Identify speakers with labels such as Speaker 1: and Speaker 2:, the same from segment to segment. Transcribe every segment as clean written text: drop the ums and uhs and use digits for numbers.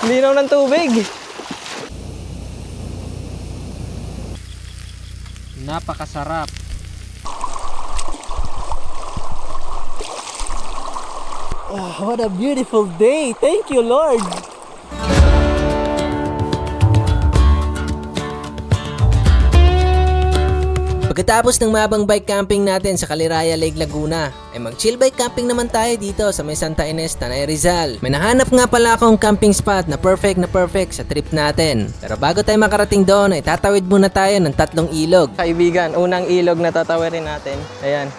Speaker 1: Linaw ng tubig. Napakasarap. Oh, what a beautiful day. Thank you, Lord.
Speaker 2: Pagkatapos ng mabang bike camping natin sa Caliraya Lake, Laguna, ay mag-chill bike camping naman tayo dito sa may Santa Ines, Tanay Rizal. May nahanap nga pala akong camping spot na perfect sa trip natin. Pero bago tayo makarating doon, ay tatawid muna tayo ng 3 ilog.
Speaker 1: Kaibigan, unang ilog na tatawirin natin. Ayan.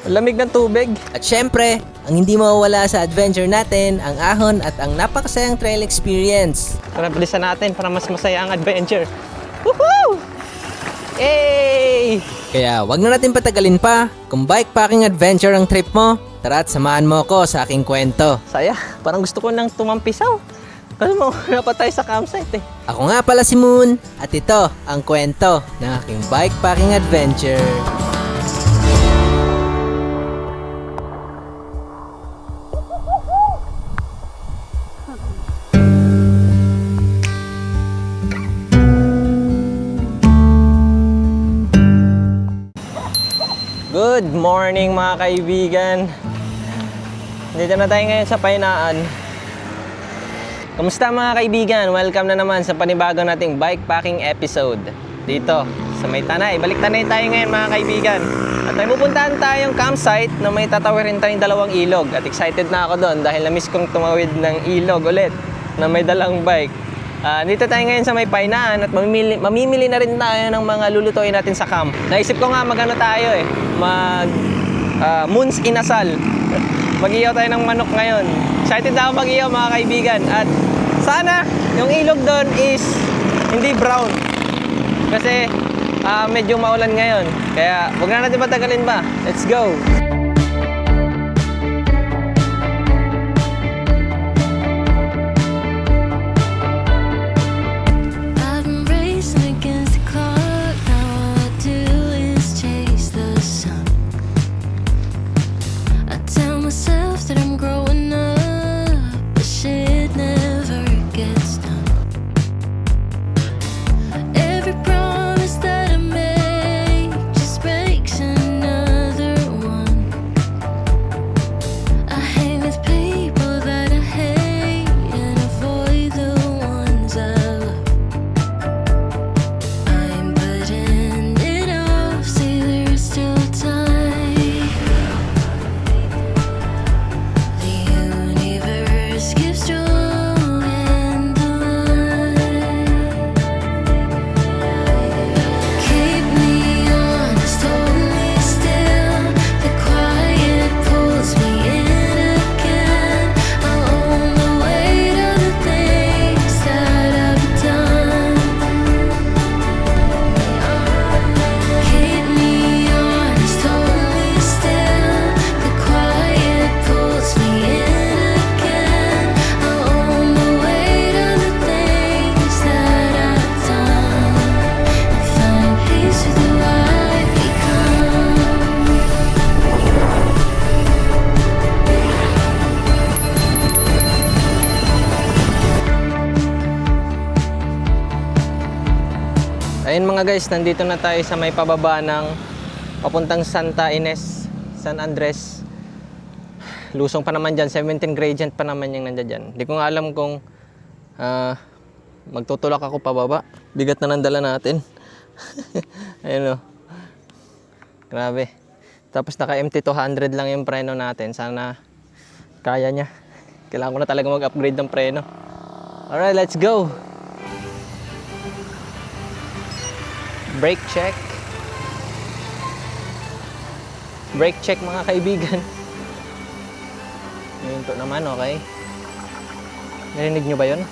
Speaker 1: Lamig ng tubig.
Speaker 2: At syempre, ang hindi mawawala sa adventure natin, ang ahon at ang napakasayang trail experience.
Speaker 1: Tara, bilisan natin para mas masaya ang adventure. Woohoo! Yay!
Speaker 2: Kaya wag na natin patagalin pa. Kung bikepacking adventure ang trip mo, tara at samahan mo ko sa aking kwento.
Speaker 1: Saya, parang gusto ko nang tumampisaw. Kasi mawala pa tayo sa campsite eh.
Speaker 2: Ako nga pala si Moon, at ito ang kwento ng aking bikepacking adventure.
Speaker 1: Good morning mga kaibigan. Dito na tayo ngayon sa Painaan. Kamusta mga kaibigan? Welcome na naman sa panibagong nating bikepacking episode dito sa may Tanay. Balik Tanay tayo ngayon mga kaibigan. At may pupuntahan tayong campsite na may tatawirin tayong 2 ilog. At excited na ako doon dahil na-miss kong tumawid ng ilog ulit na may dalang bike. Dito tayo ngayon sa may Painaan at mamimili na rin tayo ng mga lulutuin natin sa camp. Naisip ko nga magano tayo eh, Moon's Inasal. Mag-iyaw tayo ng manok ngayon. Excited na ako mag-iyaw mga kaibigan. At sana yung ilog doon is hindi brown. Kasi medyo maulan ngayon. Kaya huwag na natin patagalin ba. Let's go! Ayun mga guys, nandito na tayo sa may pababa ng papuntang Santa Ines, San Andres. Lusong pa naman dyan, 17 gradient pa naman yung nandiyan dyan. Hindi ko nga alam kung magtutulak ako pababa. Bigat na nang dala natin. Ayun o. Grabe. Tapos naka MT200 lang yung preno natin. Sana kaya niya. Kailangan ko na talaga mag-upgrade ng preno. Alright, let's go! Brake check. Brake check mga kaibigan. Ngayon to naman, okay? Narinig nyo ba yun?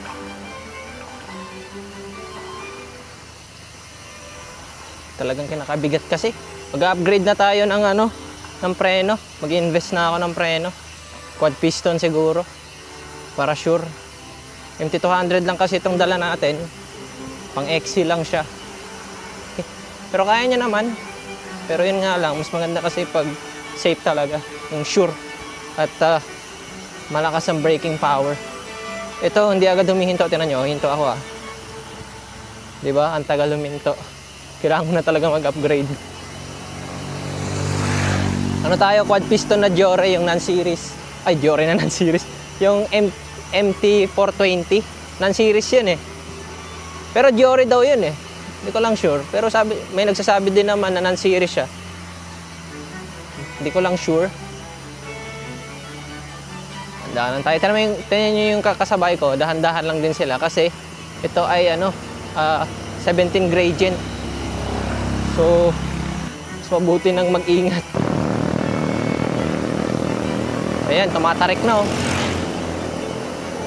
Speaker 1: Talagang kinakabigat kasi. Mag-upgrade na tayo ng preno. Mag-invest na ako ng preno. Quad piston siguro. Para sure. MT200 lang kasi itong dala natin. Pang XC lang siya. Pero kaya niya naman. Pero yun nga lang, mas maganda kasi pag safe talaga. Yung sure. At malakas ang braking power. Ito, hindi agad humihinto. Tingnan nyo, hinto ako ah. Di ba? Ang tagal huminto. Kailangan ko na talaga mag-upgrade. Ano tayo? Quad piston na Giore, yung non-series. Ay, Giore na non-series. Yung MT420. Non-series yun eh. Pero Giore daw yun eh. Hindi ko lang sure. Pero may nagsasabi din naman na non-series siya. Hindi ko lang sure. Dahanan tayo. Tignan nyo yung kakasabay ko. Dahan-dahan lang din sila. Kasi ito ay 17 gradient. So, mas mabuti nang mag-ingat. Ayan, tumatarik na oh.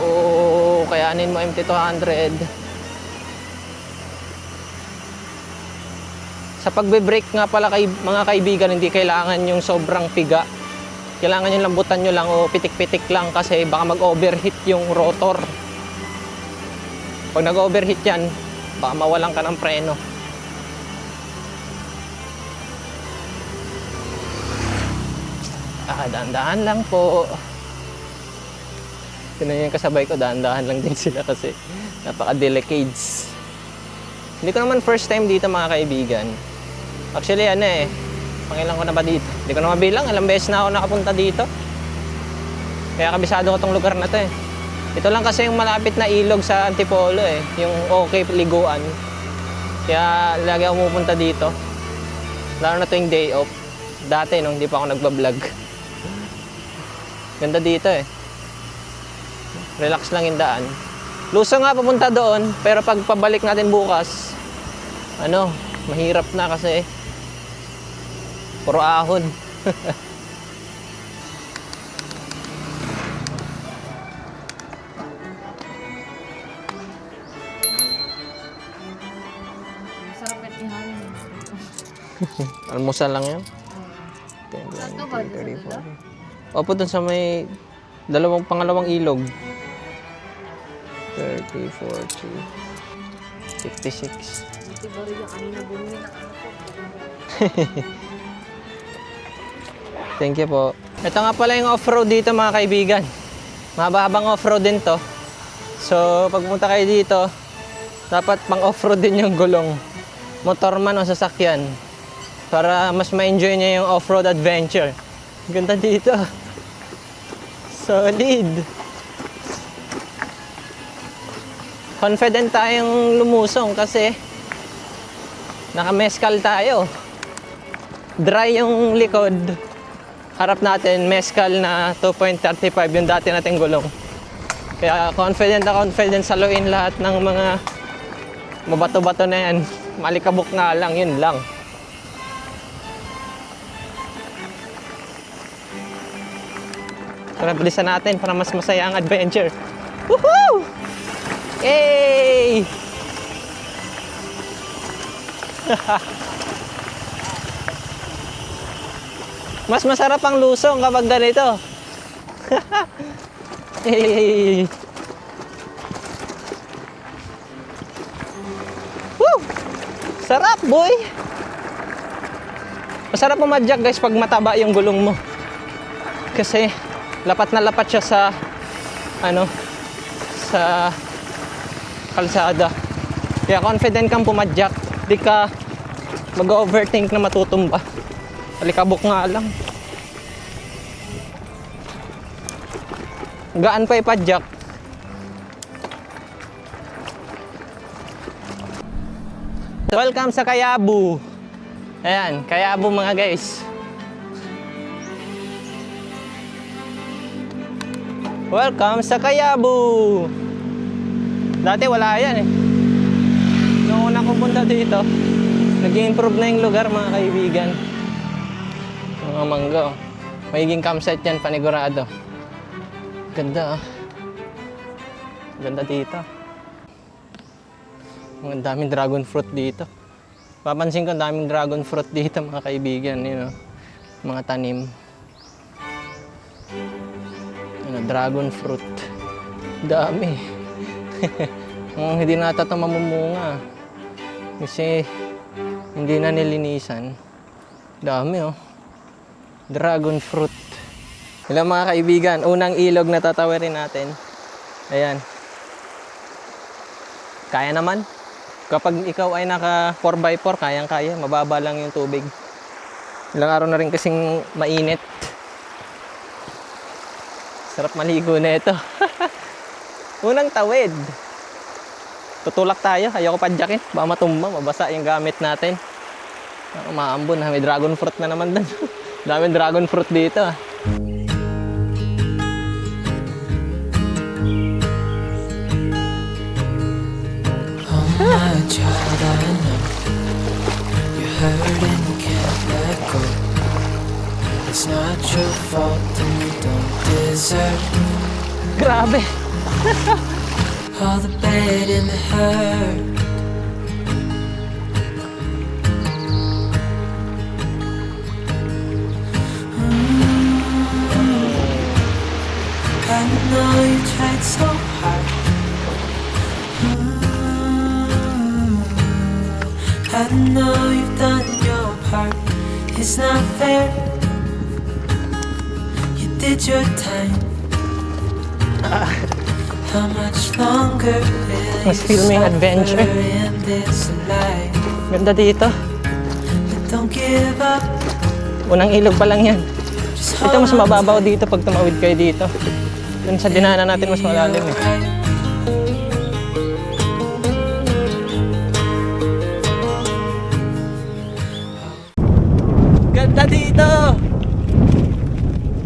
Speaker 1: Oo, kayanin mo MT200. Sa pagbe-brake nga pala mga kaibigan, hindi kailangan yung sobrang piga. Kailangan yung lambutan nyo lang o pitik-pitik lang kasi baka mag-overheat yung rotor. Pag nag-overheat yan, baka mawalan ka ng preno. Dahan-dahan lang po. Tignan yung kasabay ko, dahan-dahan lang din sila kasi napaka-delicades. Hindi ko naman first time dito mga kaibigan. Actually pangilan ko na ba dito? Hindi ko na mabilang, ilang beses na ako nakapunta dito. Kaya kabisado ko tong lugar na to eh. Ito lang kasi yung malapit na ilog sa Antipolo eh, yung okay liguan. Kaya lagi ako pupunta dito. Lalo na tuwing day off. Dati nung hindi pa ako nagbablog. Ganda dito eh. Relax lang yung daan. Luso nga papunta doon, pero pag pabalik natin bukas, mahirap na kasi puro ahon.
Speaker 3: Sarap at ihangin.
Speaker 1: Almusal lang yan. 10, 20, 34. Opo, dun sa may pangalawang ilog. 30, 40, 56.
Speaker 3: Buti ba rin yung kanina bumili na po.
Speaker 1: Thank you po. Ito nga pala yung off-road dito mga kaibigan. Mahabang off-road din to. So, pag pumunta kayo dito, dapat pang off-road din yung gulong. Motor man o sasakyan. Para mas ma-enjoy niya yung off-road adventure. Ganda dito. Solid. Confident tayong lumusong kasi naka-mescal tayo. Dry yung likod. Harap natin, mescal na 2.35 yung dati nating gulong. Kaya confident saluin lahat ng mga mabato-bato na yan. Malikabok nga lang, yun lang. Tara, bilisan natin para mas masaya ang adventure. Woohoo! Yay! Mas masarap ang lusong kapag ganito. Hey! Woo! Sarap, boy! Masarap pumadyak guys pag mataba yung gulong mo. Kasi lapat na lapat siya sa sa kalsada. Kaya confident kang pumadyak. Di ka mag-overthink na matutumba. Alikabok nga lang. Gaan pa ipadyak. Welcome sa Kayabu. Ayan, Kayabu mga guys. Welcome sa Kayabu. Dati wala yan eh. Noong una kong punta dito, nag-improve na yung lugar mga kaibigan. Mga mangga. Magiging campsite yan, panigurado. Ganda ah. Ganda dito. Ang daming dragon fruit dito. Papansin ko, daming dragon fruit dito mga kaibigan. Mga tanim. Dragon fruit. Dami. Hindi na ata ito mamumunga. Kasi hindi na nilinisan. Dami oh. Dragon fruit. Hello mga kaibigan, unang ilog na tatawirin natin. Ayan. Kaya naman. Kapag ikaw ay naka 4x4, kayang-kaya. Mababa lang yung tubig. Ilang araw na rin kasing mainit. Sarap maligo na ito. Unang tawid. Tutulak tayo. Ayoko padyakin. Baka matumba, mabasa yung gamit natin. Maambon ha. May dragon fruit na naman doon. Daming dragon fruit dito ah.
Speaker 4: My child, I know you're hurt and you can't let go. It's not your fault and you don't deserve
Speaker 1: Grabe.
Speaker 4: all the bad and the hurt. I know you tried so hard. I know you've done your part. It's not fair. You did your time. How much longer will
Speaker 1: Mas
Speaker 4: you
Speaker 1: filming
Speaker 4: suffer
Speaker 1: adventure.
Speaker 4: in this life?
Speaker 1: Ganda dito.
Speaker 4: But don't give up.
Speaker 1: Unang ilog pa lang yan.
Speaker 4: Just
Speaker 1: Ito mas
Speaker 4: hold on
Speaker 1: mababaw dito pag tumawid kayo dito. Dun sa dinaanan natin mas malalim eh.
Speaker 4: right.
Speaker 1: Ganda dito!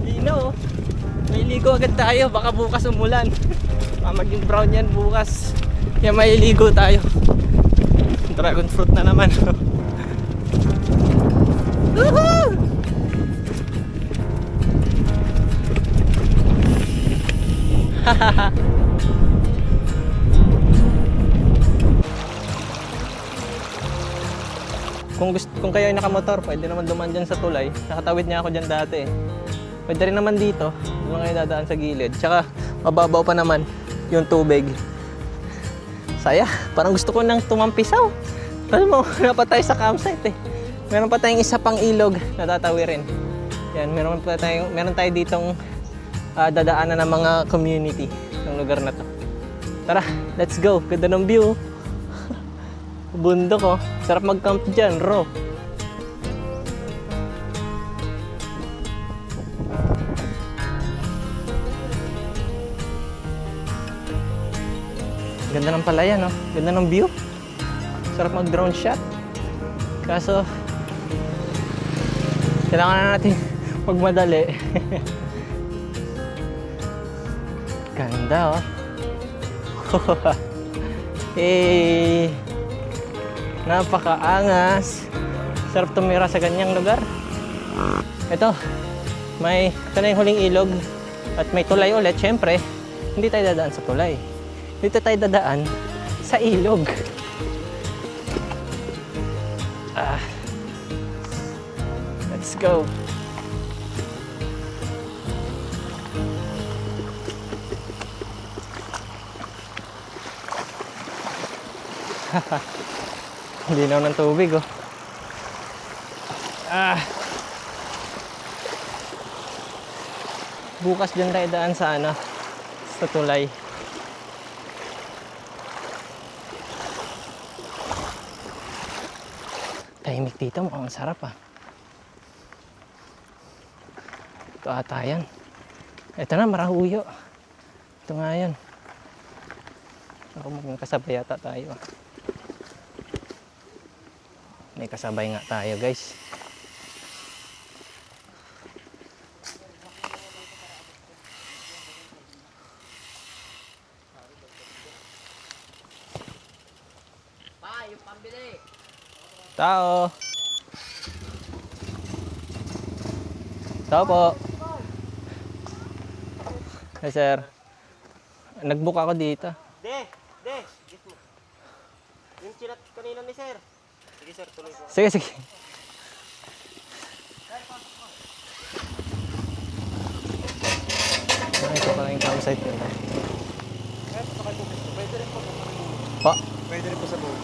Speaker 1: Dino, mailigo agad tayo. Baka bukas umulan. Maging brown yan bukas. Kaya mailigo tayo. Dragon fruit na naman. Woohoo! Kung kayo ay nakamotor, pwede naman dumaan dyan sa tulay. Nakatawid niya ako dyan dati. Pwede rin naman dito, kung kayo dadaan sa gilid. Tsaka mababaw pa naman yung tubig. Saya, parang gusto ko nang tumampisaw. Alam mo, wala pa tayo sa campsite eh. Meron pa tayong isa pang ilog na tatawirin. Yan, meron tayo ditong dadaanan ng mga community ng lugar na to. Tara, let's go. Ganda ng view. Bundok oh. Sarap mag-camp dyan, raw. Ganda ng palayan, no? Ganda ng view. Sarap mag-drone shot. Kaso, kailangan na natin magmadali. Ganda, oh. Hey! Napakaangas. Sarap tumira sa ganyang lugar. Ito na yung huling ilog. At may tulay ulit. Siyempre, hindi tayo dadaan sa tulay. Dito tayo dadaan sa ilog. Let's go. Linaw ng tubig oh. Bukas dyan tayo daan sa sa tulay. Tahimik dito, mukhang sarap ah. Ito ata yan. Ito na, Marahuyo. Ito nga yan. Ako magkasabay yata tayo ah. May kasabay nga tayo guys. Tao. Tao po. Hey sir. Nag-book ako dito.
Speaker 5: De. Gis mo. Yung chinat kanina ni sir. Sige sir, tuloy po.
Speaker 1: Sige, sige. Ito pala yung campsite nila.
Speaker 5: Pwede rin po sa
Speaker 1: Pa?
Speaker 5: Pwede rin po sa buong.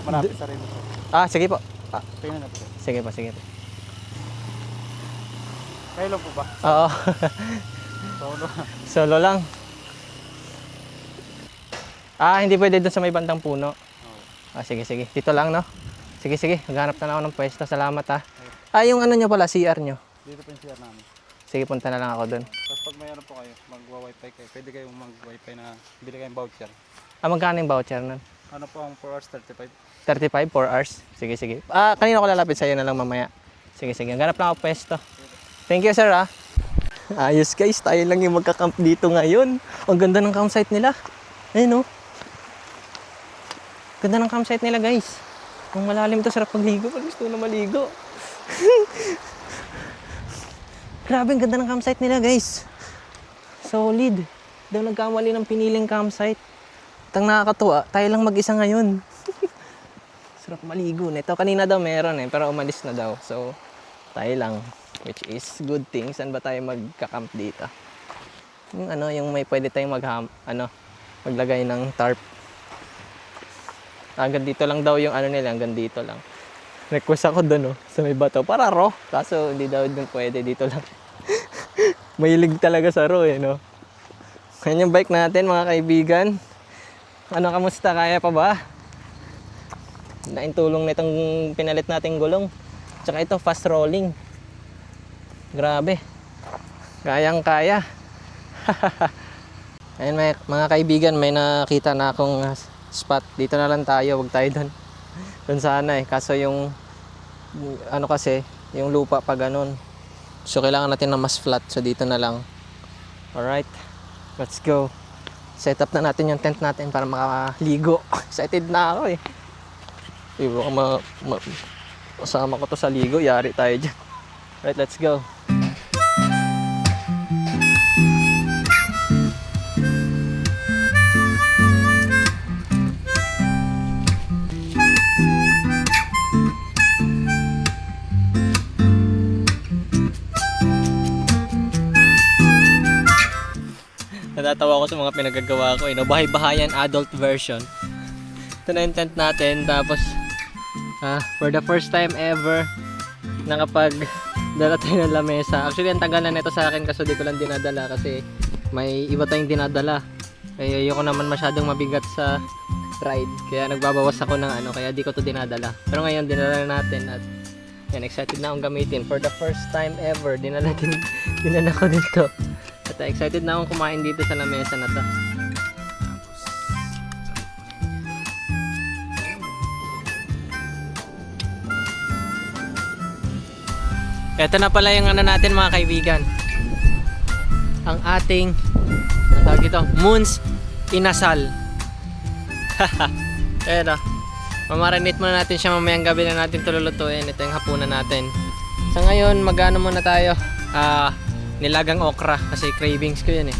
Speaker 5: Marami sa rin po.
Speaker 1: Sige po.
Speaker 5: Tingnan na po.
Speaker 1: Sige po, sige po.
Speaker 5: Kayo lang po ba?
Speaker 1: Oo.
Speaker 5: Solo.
Speaker 1: Solo lang. Ah, hindi pwede doon sa may bandang puno. Ah, sige, sige. Dito lang, no? Sige, sige. Maghanap na lang ako ng pwesto. Salamat, ha. Ah, yung ano nyo pala, CR nyo.
Speaker 6: Dito po yung CR namin.
Speaker 1: Sige, punta na lang ako doon.
Speaker 6: Tapos pag may ano po kayo, magwa-wifi kayo, pwede kayong mag-wifi na bili kayong voucher.
Speaker 1: Ah, magkano yung voucher nun?
Speaker 6: Ano po ang 4 hours 35?
Speaker 1: 35, 4 hours. Sige, sige. Ah, kanina ko lalapit sa'yo na lang mamaya. Sige, sige. Ganap lang ako pwesto. Thank you, sir, ha. Ayos, guys. Tayo lang yung magka-camp dito ngayon. Ang ganda ng campsite nila. Ayun, oh. Ganda ng campsite nila, guys. Ang malalim to, sarap pagligo. Pag gusto ko na maligo. Grabe, ang ganda ng campsite nila, guys. Solid. Daw nagkamali ng piniling campsite. At ang nakakatuwa, tayo lang mag-isa ngayon. Sarap maligo nito. Kanina daw meron pero umalis na daw. So, tayo lang. Which is good thing. Saan ba tayo magka-camp dito? Yung yung may pwede tayong maglagay ng tarp. Hanggang dito lang daw yung nila, hanggang dito lang. Request ako doon, sa may bato. Para raw. Kaso, hindi daw din pwede. Dito lang. Mahilig talaga sa raw, no? Yan yung bike natin, mga kaibigan. Kamusta? Kaya pa ba? Laking tulong na itong pinalit nating gulong. Tsaka ito, fast rolling. Grabe. Kayang-kaya. Ayun, mga kaibigan, may nakita na akong spot. Dito na lang tayo, wag tayo doon. Doon sana Kaso yung kasi, yung lupa pa ganun. So kailangan natin na mas flat. So dito na lang. Alright. Let's go. Set up na natin yung tent natin para makaligo. Excited na ako Baka masama ko to sa ligo. Yari tayo dyan. Alright, let's go. Natatawa ko sa mga pinagagawa ko Bahay-bahayan adult version. Ito na yung tent natin. Tapos for the first time ever nakapag-dala tayo ng lamesa. Actually ang tagal na nito sa akin kasi di ko lang dinadala kasi may iba tayong dinadala. Kaya ayoko naman masyadong mabigat sa ride. Kaya nagbabawas ako ng kaya di ko to dinadala. Pero ngayon dinala na natin at yan, excited na akong gamitin. For the first time ever dinala ko dito. At excited na akong kumain dito sa lamesa na to. Ito na pala yung natin mga kaibigan. Ang ating tawag ito, Moon's Inasal. Ayan mamarinate muna natin siya mamayang gabi na natin tululutuin. Ito yung hapunan natin. Sa ngayon, magano muna tayo. Nilagang okra kasi cravings ko yun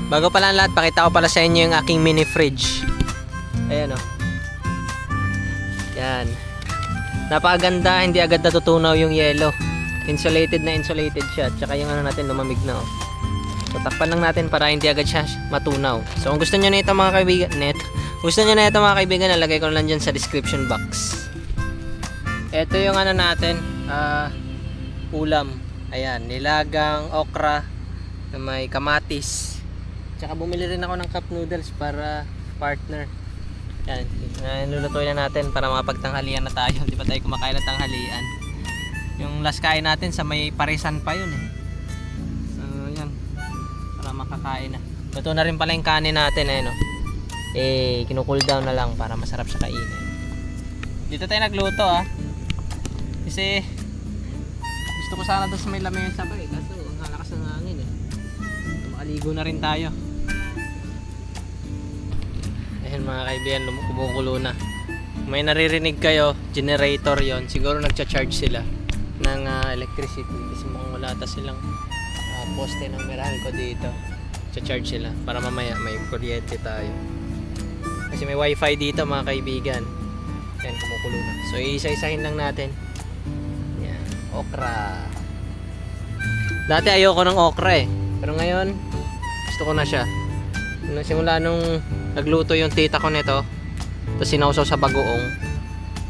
Speaker 1: Bago pala ang lahat, pakita ko pala sa inyo yung aking mini fridge. Ayan Yan. Napakaganda, hindi agad natutunaw yung yelo. Insulated na insulated siya. Tsaka yung natin lumamig na So takpan lang natin para hindi agad siya matunaw. So kung gusto niyo na ito mga kaibigan, nalagay ko na lang dyan sa description box. Ito yung natin, ulam. Ayan, nilagang okra na may kamatis. Tsaka bumili rin ako ng cup noodles para partner. Yan, nilulutuin na natin para makapagtanghalian na tayo. Di ba tayo kumakain ng tanghalian? Yung last kain natin sa may parisan pa yun So yan, para makakain na. Luto na rin pala yung kanin natin kinukool down na lang para masarap siya kainin. Dito tayo nagluto Kasi gusto ko sana doon sa may lamesa pa kaso ang halakas ng hangin Makaligo na rin tayo. Ayan mga kaibigan, kumukulo na. May naririnig kayo, generator yon. Siguro nagcha-charge sila ng electricity kasi mukhang wala ata silang poste ng Meralco dito. Cha-charge sila para mamaya may kuryente tayo. Kasi may wifi dito mga kaibigan. Ayan, kumukulo na. So isa-isahin lang natin. Yan, okra. Dati ayoko ng okra pero ngayon gusto ko na siya. Simula nung nagluto yung tita ko nito, tapos sinausaw sa bagoong,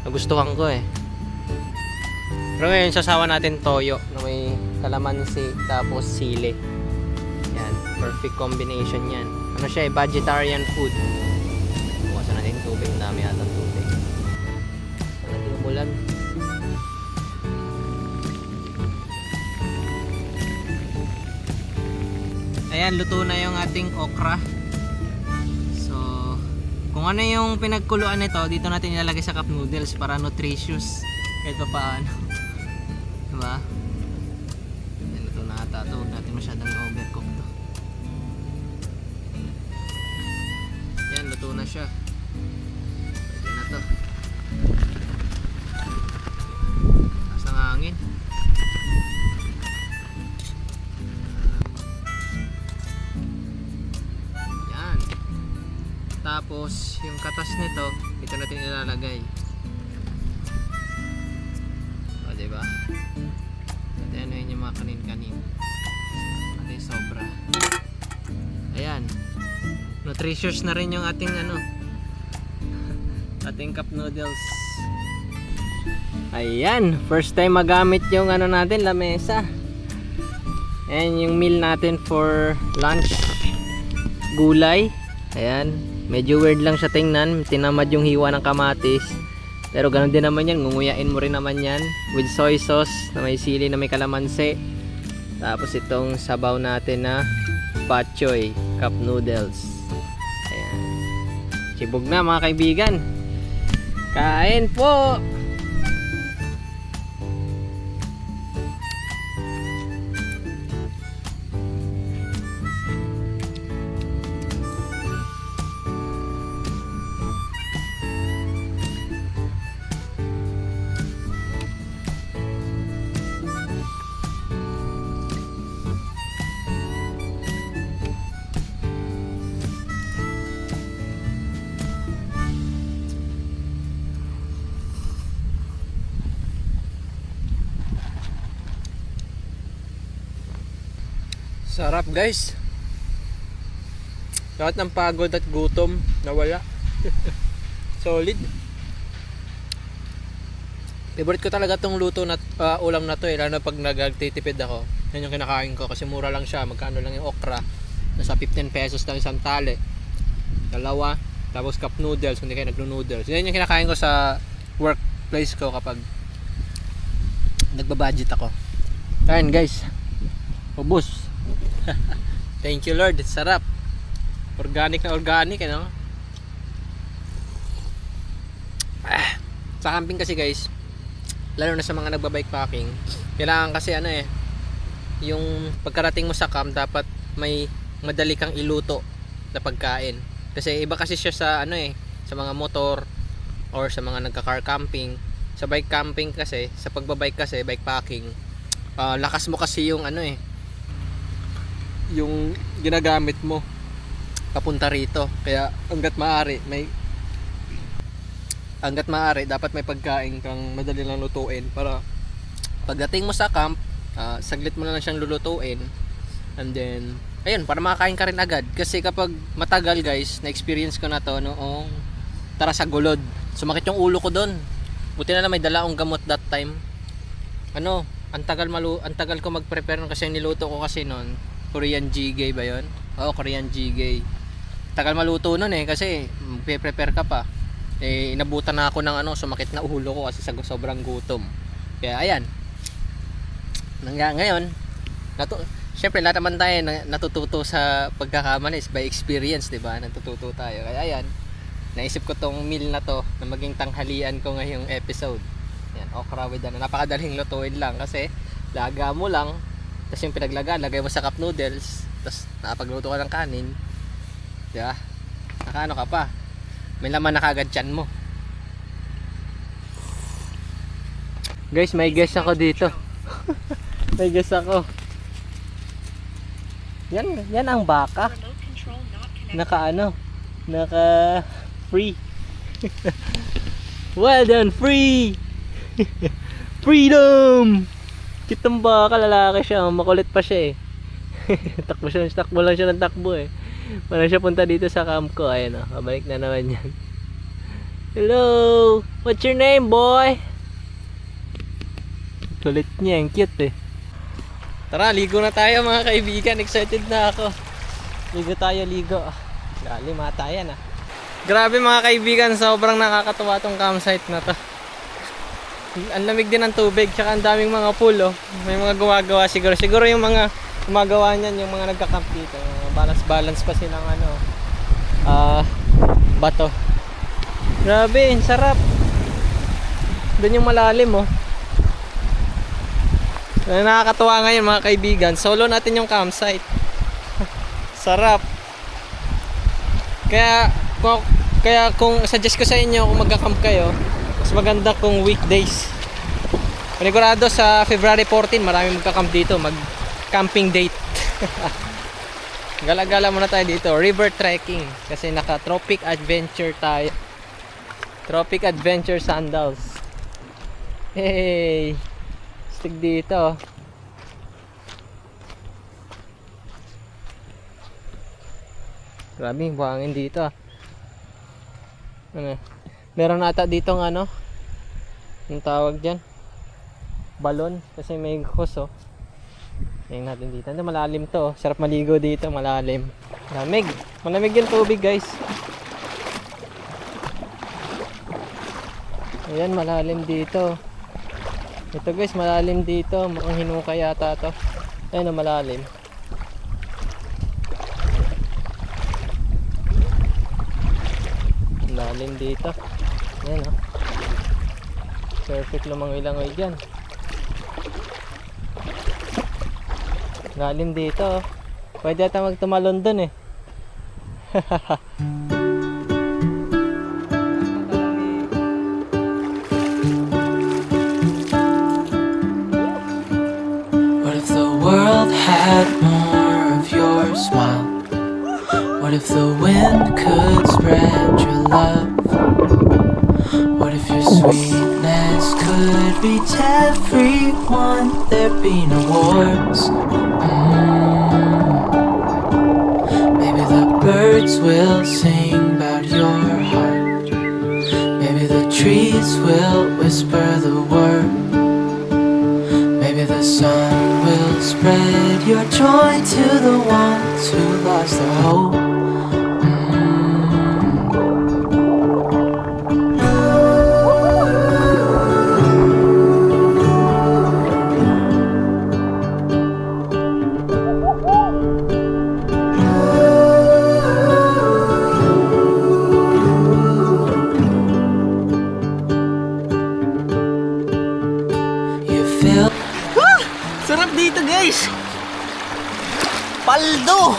Speaker 1: nagustuhan ko Pero ngayon sasawa natin toyo na may kalamansi tapos sili. Yan. Perfect combination yan. Ano siya eh, vegetarian food. Bukasan natin yung tubig. Ang dami yata ng tubig. Lagi umulan. Ayan, luto na yung ating okra. So, kung ano yung pinagkuluan nito, dito natin ilalagay sa cup noodles para nutritious. Kahit pa paano. Diba? Ayan, luto na ata ito. Huwag natin masyadong overcook to. Ayan, luto na siya. Pwede na to. Taas ng hangin. Tapos, yung katas nito, dito natin ilalagay. O, diba? At ano yun yung mga kanin-kanin. At yung sobra. Ayan. Nutritious na rin yung ating ano, ating cup noodles. Ayan. First time magamit yung ano natin, lamesa. Ayan yung meal natin for lunch. Gulay. Ayan. Medyo weird lang siya tingnan, tinamad yung hiwa ng kamatis. Pero ganun din naman yan, ngunguyain mo rin naman yan with soy sauce na may sili na may kalamansi. Tapos itong sabaw natin na pak choy cup noodles. Ayan. Sibog na mga kaibigan. Kain po! Sarap guys. Lahat ng pagod at gutom nawala. Solid. Favorite ko talaga tong luto na ulam na to eh, lalo pag nagtitipid ako. Yan yung kinakain ko kasi mura lang siya. Magkano lang yung okra? Nasa 15 pesos lang isang tali. Dalawa, tapos cup noodles kung hindi kayo nagno-noodles. Yan yung kinakain ko sa workplace ko kapag nagbabudget ako. Kain guys. Ubus. Thank you Lord, sarap. Organic na organic, ano? Sa camping kasi guys, lalo na sa mga nagbabike packing, kailangan kasi ano eh, yung pagkarating mo sa camp dapat may madali kang iluto na pagkain. Kasi iba kasi siya sa ano eh, sa mga motor or sa mga nagka-car camping. Sa bike camping kasi, sa pagbabike kasi, bike packing, lakas mo kasi yung ano eh, yung ginagamit mo papunta rito. Kaya hangga't maaari dapat may pagkain kang madali lang lutuin para pagdating mo sa camp, saglit mo na lang siyang lulutuin, and then ayun, para makakain ka rin agad. Kasi kapag matagal guys, na experience ko na to noong tara sa Gulod, sumakit yung ulo ko doon. Buti na lang may dala akong gamot that time. Ano, ang tagal ko mag-prepare nun kasi niluto ko kasi noon Korean jjigae ba yun? Oo, Korean jjigae. Tagal maluto nun eh kasi prepare ka pa. Eh inabutan na ako ng ano, sumakit na ulo ko kasi sa sobrang gutom. Kaya ayan. Ngayon, syempre lahat naman tayo natututo sa pagkakamali by experience, 'di ba? Natututo tayo. Kaya ayan. Naisip ko tong meal na to na maging tanghalian ko ngayong episode. Ayan, okra with ano. Napakadaling lutuin lang kasi laga mo lang. Tapos yung lagay mo sa cup noodles, tapos nakapagluto ka ng kanin, diba? Nakaano ka pa, may laman na kagad tiyan mo. Guys, may guest ako dito. May guest ako. Yan ang baka. Naka free. Well done, free. Freedom. Kitang baka, lalaki siya, makulit pa siya eh. takbo lang siya ng takbo eh. Parang siya punta dito sa camp ko. Ayun o, kabalik na naman yan. Hello! What's your name, boy? Kulit niya, ang cute eh. Tara, ligo na tayo mga kaibigan. Excited na ako. Ligo tayo, ligo. Lalim ata yan ah. Grabe mga kaibigan, sobrang nakakatuwa tong campsite na to. Ang lamig din ng tubig, tsaka ang daming mga pool oh. May mga gumagawa siguro. Siguro yung mga gumagawa niyan, yung mga nagka-camp dito. Balance pa silang ano, bato. Grabe, sarap. Doon yung malalim oh. Nakakatuwa ngayon mga kaibigan. Solo natin yung campsite. Sarap. Kaya kung suggest ko sa inyo kung magka-camp kayo, mas maganda kung weekdays. Panigurado sa February 14, marami magka-camp dito, mag-camping date. Gala-gala muna tayo dito, river trekking kasi naka-tropic adventure tayo. Tropic adventure sandals. Hey! Stick dito. Grabe yung buhangin dito. Ano? Meron ata dito ng ano? Yung tawag dyan? Balon. Kasi may hose oh. Tingnan natin dito. Malalim to. Sarap maligo dito. Malalim. Malamig. Malamig yung tubig guys. Ayan, malalim dito. Ito guys, malalim dito. Mukhang hinukay yata to. Ayan o, malalim. Malalim dito. Ayan o. Perfect lumangoy-langoy dyan. Malalim dito. Pwede ata magtumalon dun eh.
Speaker 4: What if the world had more of your smile? What if the wind could spread your love? What if your sweetness could reach everyone? There'd be no wars. Maybe the birds will sing about your heart. Maybe the trees will whisper the word. Maybe the sun will spread your joy to the ones who lost their hope. You feel
Speaker 1: Sarap dito guys. Paldo.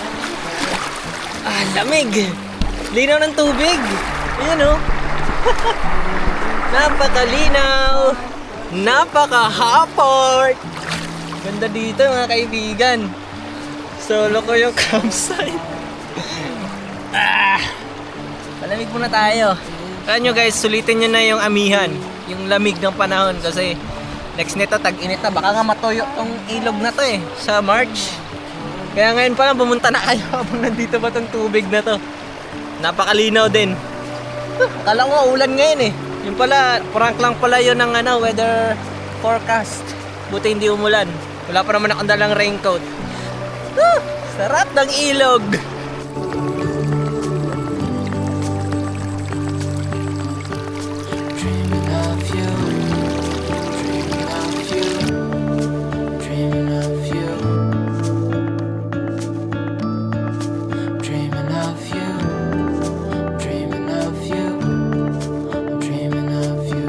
Speaker 1: Lamig. Linaw ng tubig. Ayan o. Napakalinaw. Napaka-haport. Ganda dito mga kaibigan. Solo ko yung campsite. Malamig muna tayo. Kaya nyo guys, sulitin nyo na yung amihan. Yung lamig ng panahon kasi next nito, tag-init na. Baka nga matuyo tong ilog na to eh, sa March. Kaya ngayon pa lang, pumunta na kayo habang nandito ba tong tubig na to. Napakalinaw din. Akala ko ulan ngayon eh. Yung pala, prank lang pala yun ng weather forecast. Buti hindi umulan. Wala pa naman akong dalang raincoat. Sarap ng ilog.
Speaker 4: dreaming of you, dreaming of you, dreaming of you, dreaming of you, I'm dreaming of you.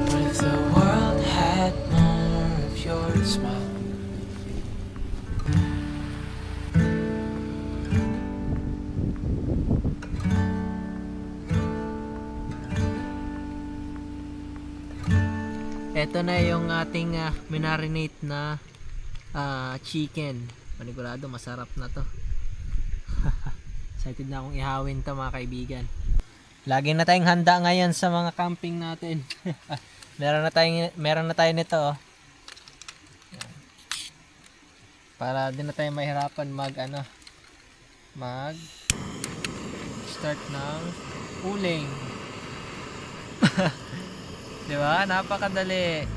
Speaker 4: What if the world had more of your smile?
Speaker 1: Ito na yung ating minarinate na chicken. Panigurado masarap na to. Excited na akong ihawin to mga kaibigan. Lagi na tayong handa ngayon sa mga camping natin. meron na tayo nito oh. Para din na tayo mahirapan mag start ng uling. Diba? Napakadali.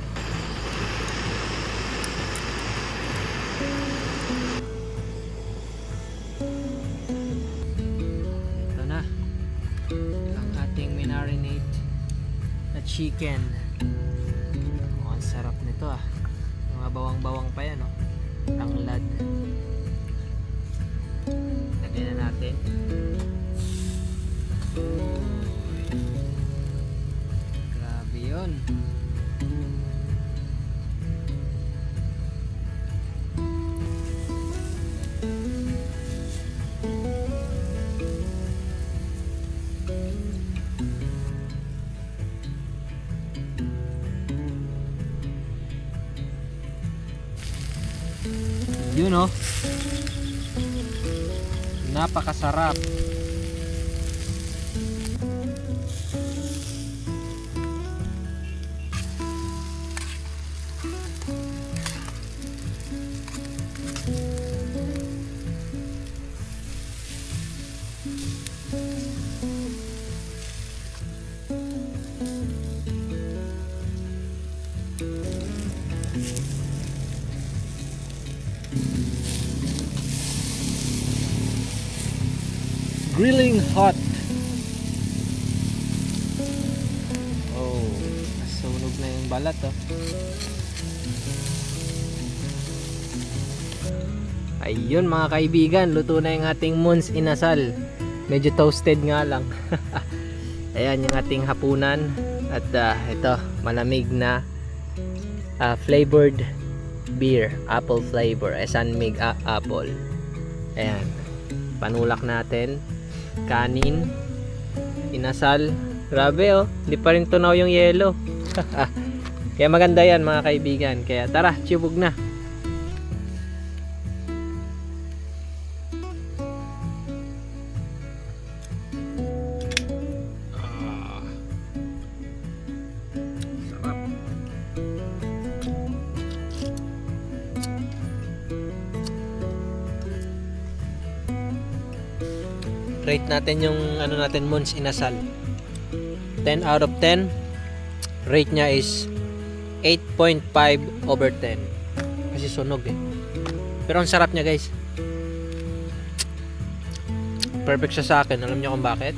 Speaker 2: chicken. Oh, ang sarap nito ah. Mga bawang-bawang pa yan, oh. Tanglad. Lagyan na natin. Grabe yun. Yun oh. Napakasarap. Grilling hot. Oh, nasunog na yung balat oh. Ayun mga kaibigan, luto na yung ating Mons Inasal. Medyo toasted nga lang. Ayan yung ating hapunan. At ito, malamig na flavored beer, apple flavor, San Mig apple. Ayan, panulak natin. Kanin, inasal. Grabe oh, hindi pa rin tunaw yung yelo. Kaya maganda yan mga kaibigan. Kaya tara, tiyubog na. Sarap. Rate natin yung ano natin, Mons Inasal. 10 out of 10. Rate niya is 8.5/10. Kasi sunog eh. Pero ang sarap niya guys. Perfect siya sa akin. Alam niyo kung bakit?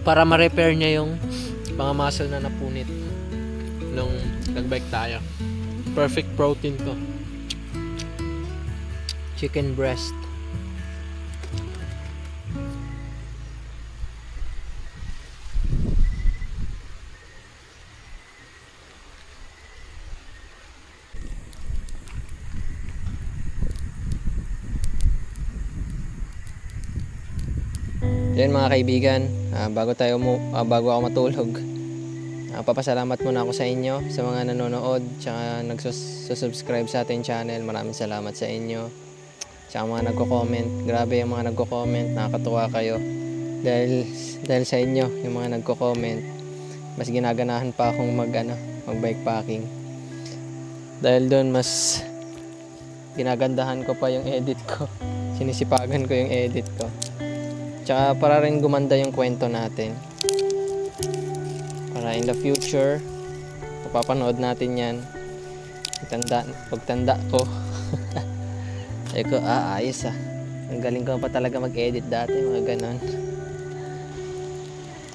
Speaker 2: Para ma-repair niya yung mga muscle na napunit nung nag-bike tayo. Perfect protein to. Chicken breast. Yan mga kaibigan, bago ako matulog, papasalamat muna ako sa inyo, sa mga nanonood, tsaka nagsusubscribe sa ating channel. Maraming salamat sa inyo. Tsaka mga nagko-comment, grabe yung mga nagko-comment, nakakatuwa kayo. Dahil sa inyo, yung mga nagko-comment, mas ginaganahan pa akong mag-bike packing. Dahil doon mas ginagandahan ko pa yung edit ko. Sinisipagan ko yung edit ko. Tsaka para rin gumanda yung kwento natin. Para in the future, mapapanood natin yan. Pagtanda ko. Sabi ko, ayos ah. Ang galing ko pa talaga mag-edit dati, mga ganon.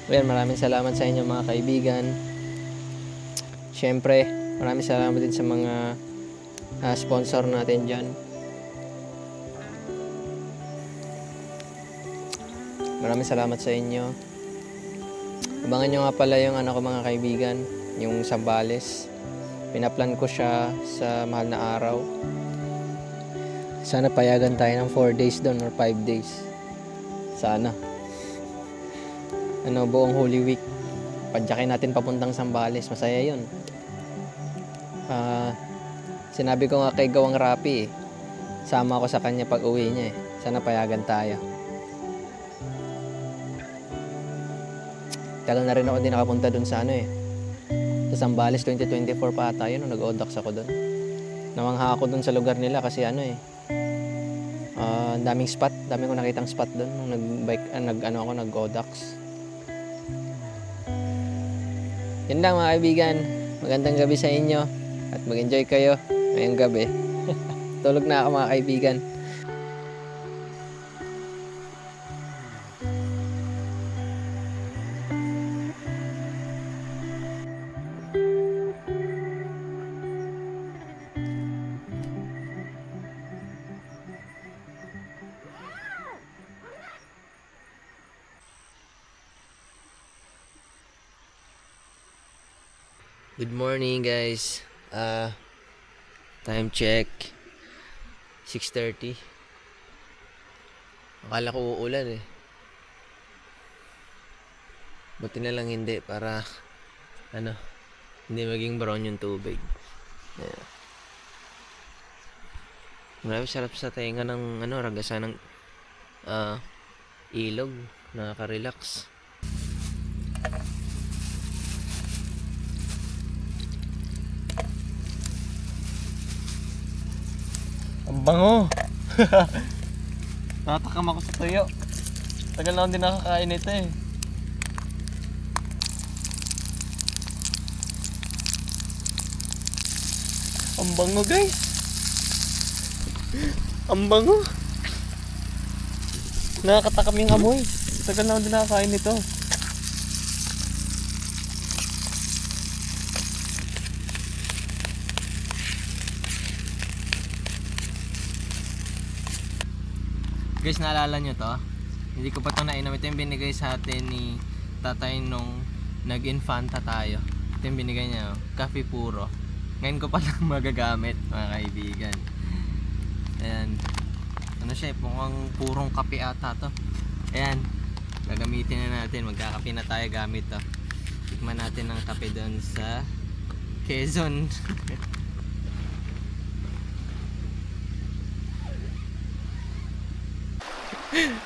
Speaker 2: Well, maraming salamat sa inyo mga kaibigan. Siyempre, maraming salamat din sa mga sponsor natin dyan. Maraming salamat sa inyo. Abangan nyo nga pala yung ko mga kaibigan, yung Zambales. Pinaplan ko siya sa mahal na araw. Sana payagan tayo ng 4 days doon or 5 days. Sana. Buong Holy Week. Padyakin natin papuntang Zambales. Masaya yun. Sinabi ko nga kay Gawang Rapi sama ako sa kanya pag uwi niya eh. Sana payagan tayo. Tagal na rin ako din nakapunta dun sa sa Zambales 2024 pa ata yun. Nag-odax ako dun. Namangha ako dun sa lugar nila kasi daming spot. Daming ko nakitang spot dun nung nag-odax. Yun lang mga kaibigan. Magandang gabi sa inyo at mag-enjoy kayo ngayong gabi. Tulog na ako mga kaibigan. Good morning guys. Time check 6:30. Akala ko uulan eh. Buti na lang hindi para hindi maging brown yung tubig. Yeah. Grabe sarap sa tenga ng ragasan ng ilog. Nakaka-relax.
Speaker 1: Ang bango! Natatakam ako sa tuyo. Tagal na akong din nakakain nito eh. Ang bango guys! Ang bango! Nakakatakam yung amoy. Tagal na akong din nakakain nito. Guys, naalala nyo to? Hindi ko pa ito nainom. Ito yung binigay sa atin ni tatay nung nag-infanta tayo. Ito yung binigay niya, Coffee Puro. Ngayon ko pa lang magagamit, mga kaibigan. Ayan. Ano siya, mukhang purong kape ata to. Ayan. Gagamitin na natin. Magkakape na tayo gamit to. Tikman natin ang kape doon sa Quezon.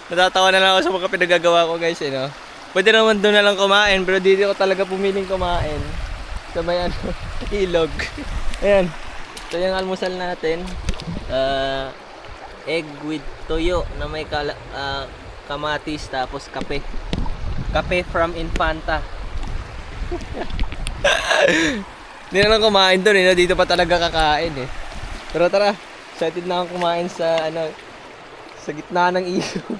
Speaker 1: Natatawa na lang ako sa mga pinagagawa ko guys, no? Pwede naman doon na lang kumain, pero dito ko talaga pumiling kumain sa may ilog. Ayan, ito yung almusal natin. Egg with toyo na may kamatis tapos kape. Kape from Infanta. Hindi na lang kumain doon, no? Dito pa talaga kakain eh. Pero tara, excited na akong kumain sa sa gitna ng ilog.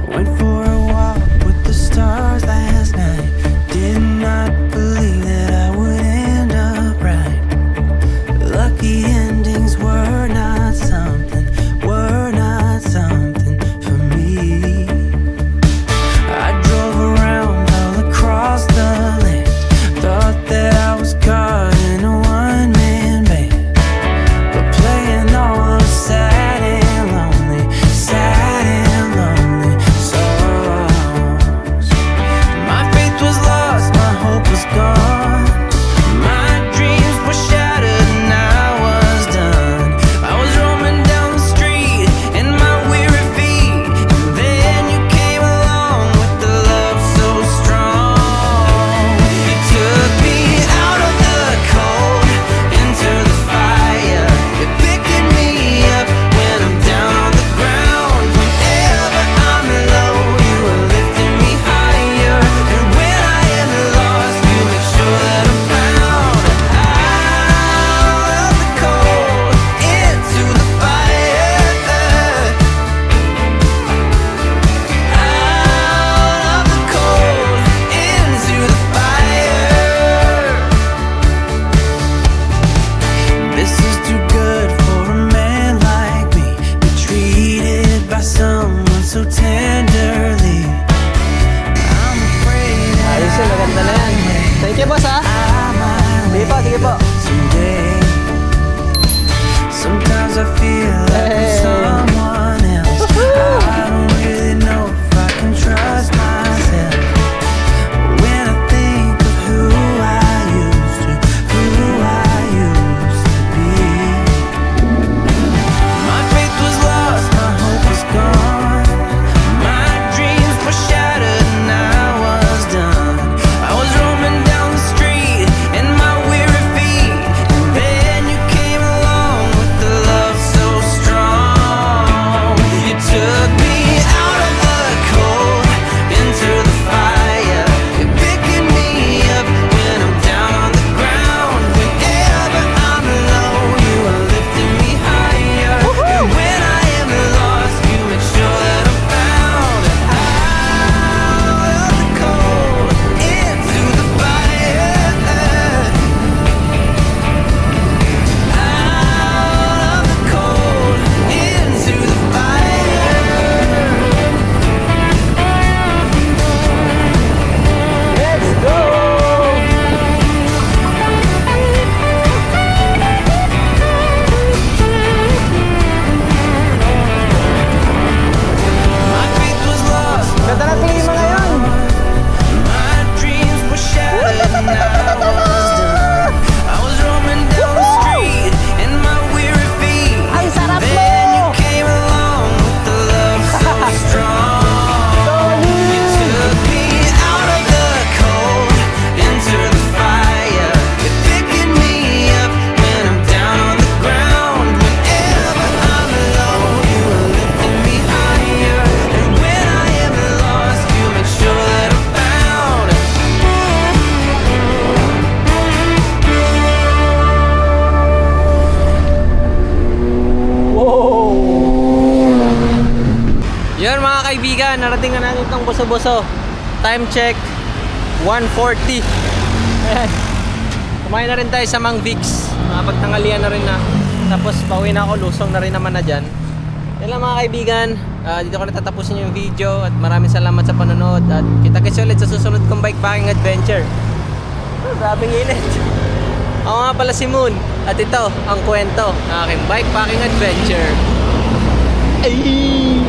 Speaker 4: Went for a walk with the stars last night. Did not believe that I would end up right. Lucky endings were not something for me. I drove around all across the land. Thought that I
Speaker 1: kaibigan, narating na natin itong Buso-Buso. Time check, 1:40. Ayan. Kumain na rin tayo sa Mang Vic's. Pagtanghalian na rin na. Tapos pauwi na ako, lusong na rin naman na dyan. Yan lang mga kaibigan. Dito ko natatapusin yung video. At maraming salamat sa panonood. At kita-kits ulit sa susunod kong bikepacking adventure. Grabing init. Ako nga pala si Moon. At ito ang kwento ng aking bikepacking adventure. Ay!